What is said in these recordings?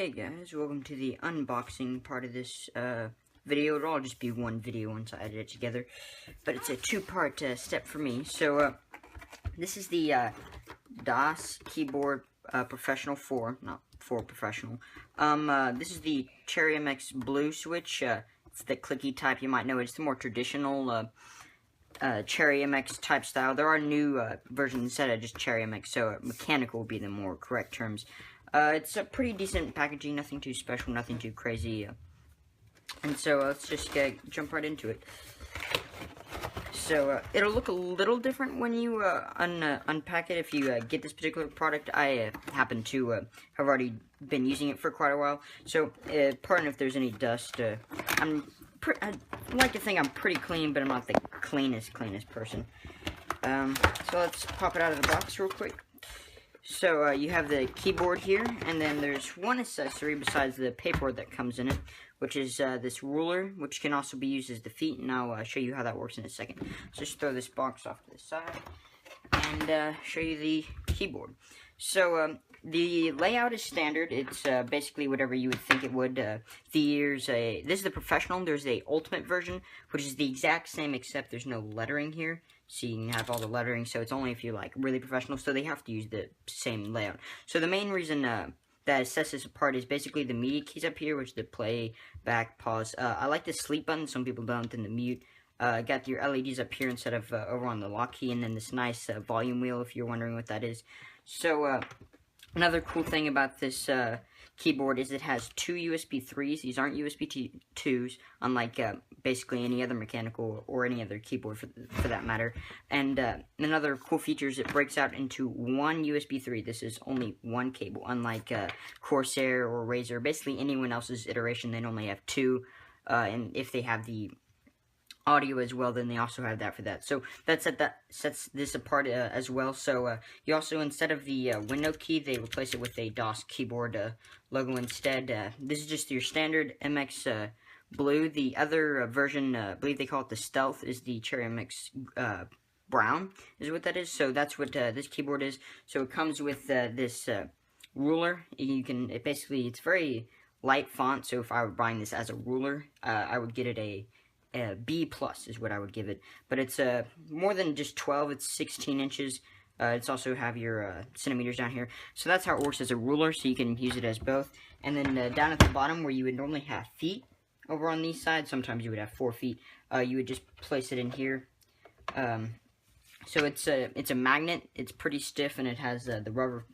Hey guys, welcome to the unboxing part of this video. It'll all just be one video once I edit it together, but it's a two-part step for me. So this is the Daskeyboard Professional 4, not 4 Professional. This is the Cherry MX Blue switch. It's the clicky type. You might know it's the more traditional Cherry MX type style. There are new versions instead of just Cherry MX, so mechanical would be the more correct terms. It's a pretty decent packaging, nothing too special, nothing too crazy. And so let's just jump right into it. So it'll look a little different when you unpack it if you get this particular product. I happen to have already been using it for quite a while, so pardon if there's any dust. I like to think I'm pretty clean, but I'm not the cleanest person. So let's pop it out of the box real quick. So you have the keyboard here, and then there's one accessory besides the paperboard that comes in it, which is this ruler, which can also be used as the feet, and I'll show you how that works in a second. So just throw this box off to the side, and show you the keyboard. So the layout is standard. It's basically whatever you would think it would. This is the Professional. There's a Ultimate version, which is the exact same except there's no lettering here. So you can have all the lettering, so it's only if you like really professional, so they have to use the same layout. So the main reason that sets this apart is basically the media keys up here, which is the play, back, pause. I like the sleep button, some people don't, and the mute. Got your LEDs up here instead of over on the lock key, and then this nice volume wheel, if you're wondering what that is. So another cool thing about this keyboard is it has two USB 3s. These aren't USB 2s, unlike basically any other mechanical or any other keyboard for that matter. And another cool feature is it breaks out into one USB 3. This is only one cable, unlike Corsair or Razer. Basically anyone else's iteration, they normally have two, and if they have the audio as well, then they also have that for that. So that sets this apart as well. So you also, instead of the window key, they replace it with a Daskeyboard logo instead. This is just your standard MX Blue. The other version, I believe they call it the Stealth, is the Cherry MX Brown, is what that is. So that's what this keyboard is. So it comes with this ruler. You can, it's very light font, so if I were buying this as a ruler, I would get it a B+ is what I would give it, but it's more than just 12. It's 16 inches. It's also have your centimeters down here, so that's how it works as a ruler. So you can use it as both. And then down at the bottom, where you would normally have feet over on these sides, sometimes you would have 4 feet. You would just place it in here. So it's a magnet. It's pretty stiff, and it has the rubber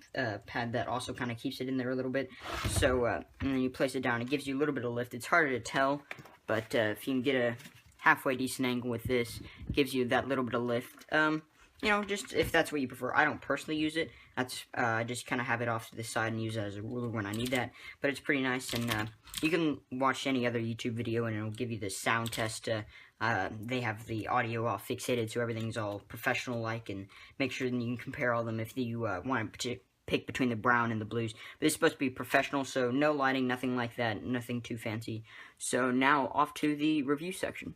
pad that also kind of keeps it in there a little bit. So and then you place it down. It gives you a little bit of lift. It's harder to tell, but if you can get a halfway decent angle with this, it gives you that little bit of lift. You know, just if that's what you prefer. I don't personally use it. That's I just kind of have it off to the side and use it as a ruler when I need that. But it's pretty nice, and you can watch any other YouTube video, and it'll give you the sound test. They have the audio all fixated, so everything's all professional-like, and make sure that you can compare all of them if you want to pick between the brown and the blues. But it's supposed to be professional, so no lighting, nothing like that, nothing too fancy. So now off to the review section.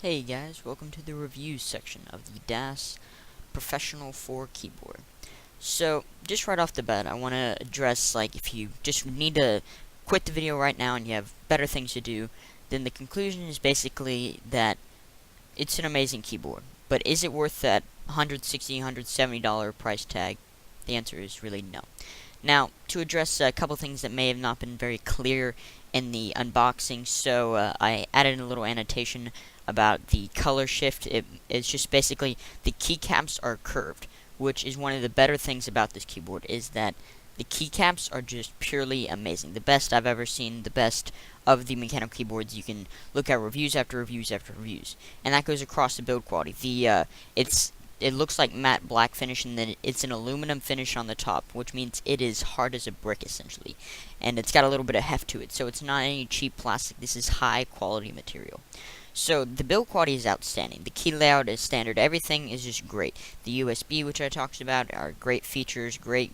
Hey guys, welcome to the review section of the DAS Professional 4 keyboard. So, just right off the bat, I want to address, like, if you just need to quit the video right now and you have better things to do, then the conclusion is basically that it's an amazing keyboard. But is it worth that $160, $170 price tag? The answer is really no. Now, to address a couple things that may have not been very clear in the unboxing, so I added a little annotation about the color shift. It's just basically the keycaps are curved, which is one of the better things about this keyboard, is that the keycaps are just purely amazing. The best I've ever seen, the best of the mechanical keyboards. You can look at reviews after reviews after reviews, and that goes across the build quality. It looks like matte black finish, and then it's an aluminum finish on the top, which means it is hard as a brick, essentially. And it's got a little bit of heft to it, so it's not any cheap plastic. This is high quality material. So the build quality is outstanding. The key layout is standard. Everything is just great. The USB, which I talked about, are great features. Great.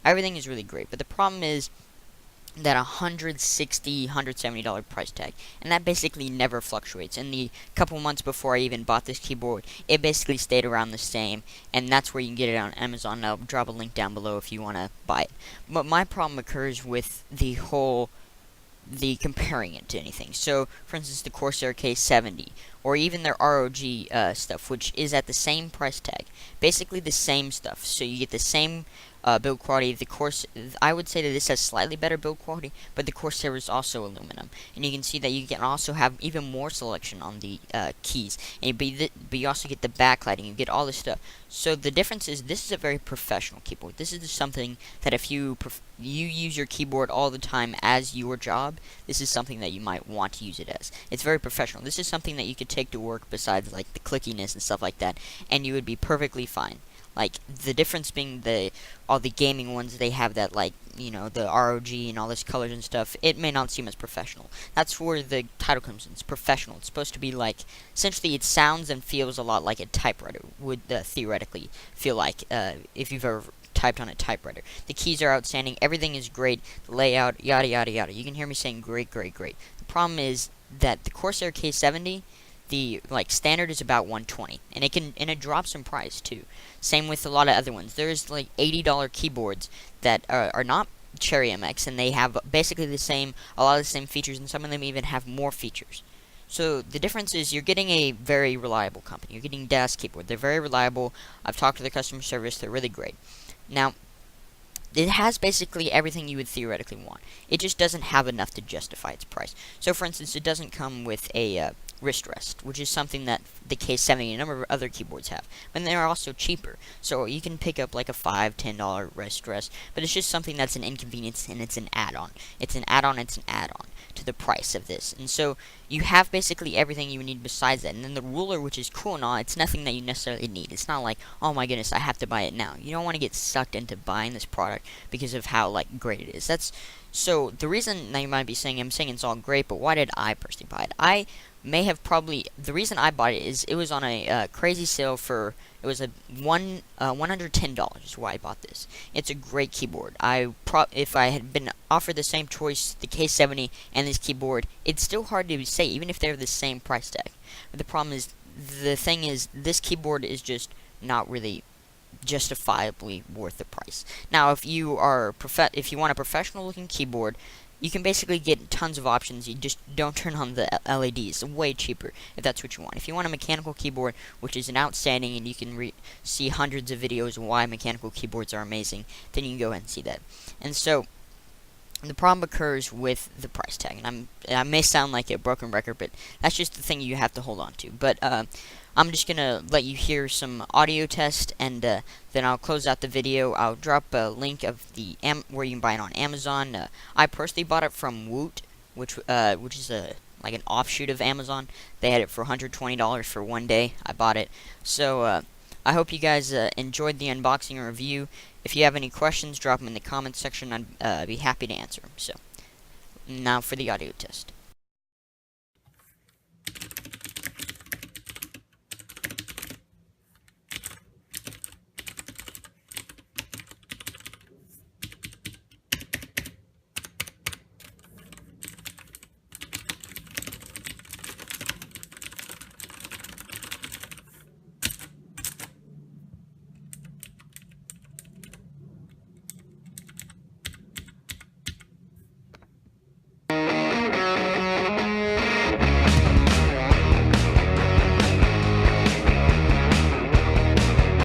Everything is really great. But the problem is, that $160, $170 price tag, and that basically never fluctuates. In the couple months before I even bought this keyboard, it basically stayed around the same, and that's where you can get it on Amazon. I'll drop a link down below if you want to buy it. But my problem occurs with the comparing it to anything. So, for instance, the Corsair K70, or even their ROG stuff, which is at the same price tag, basically the same stuff. So you get the same build quality. I would say that this has slightly better build quality, but the Corsair is also aluminum, and you can see that you can also have even more selection on the keys, but you also get the backlighting. You get all this stuff. So the difference is this is a very professional keyboard. This is something that if you use your keyboard all the time as your job, this is something that you might want to use it as. It's very professional. This is something that you could take to work besides like the clickiness and stuff like that, and you would be perfectly fine. Like, the difference being all the gaming ones, they have that, like, you know, the ROG and all this colors and stuff. It may not seem as professional. That's where the title comes in. It's professional. It's supposed to be like, essentially it sounds and feels a lot like a typewriter would theoretically feel like if you've ever typed on a typewriter. The keys are outstanding. Everything is great. The layout, yada, yada, yada. You can hear me saying great, great, great. The problem is that the Corsair K70, the standard is about $120, and it drops in price too. Same with a lot of other ones. There's like $80 keyboards that are not Cherry MX, and they have basically a lot of the same features, and some of them even have more features. So the difference is you're getting a very reliable company. You're getting Daskeyboard. They're very reliable. I've talked to the customer service. They're really great. Now, it has basically everything you would theoretically want. It just doesn't have enough to justify its price. So, for instance, it doesn't come with a wrist rest, which is something that the K70 and a number of other keyboards have. But they're also cheaper. So you can pick up like a $5, $10 wrist rest, but it's just something that's an inconvenience, and it's an add-on. It's an add-on to the price of this. And so you have basically everything you need besides that. And then the ruler, which is cool and all, it's nothing that you necessarily need. It's not like, oh my goodness, I have to buy it now. You don't want to get sucked into buying this product because of how great it is. So the reason that you might be saying, I'm saying it's all great, but why did I personally buy it? The reason I bought it is it was on a crazy sale for, it was $110 is why I bought this. It's a great keyboard. If I had been offered the same choice, the K70 and this keyboard, it's still hard to say, even if they're the same price tag. But the problem is, this keyboard is just not really justifiably worth the price. Now, if you want a professional looking keyboard, you can basically get tons of options. You just don't turn on the LEDs. Way cheaper if that's what you want. If you want a mechanical keyboard, which is an outstanding, and you can see hundreds of videos on why mechanical keyboards are amazing, then you can go ahead and see that. And so the problem occurs with the price tag, and I may sound like a broken record, but that's just the thing you have to hold on to. But I'm just gonna let you hear some audio test, and then I'll close out the video. I'll drop a link of where you can buy it on Amazon. I personally bought it from Woot, which is like an offshoot of Amazon. They had it for $120 for one day. I bought it. So I hope you guys enjoyed the unboxing and review. If you have any questions, drop them in the comments section. I'd be happy to answer them. So now for the audio test.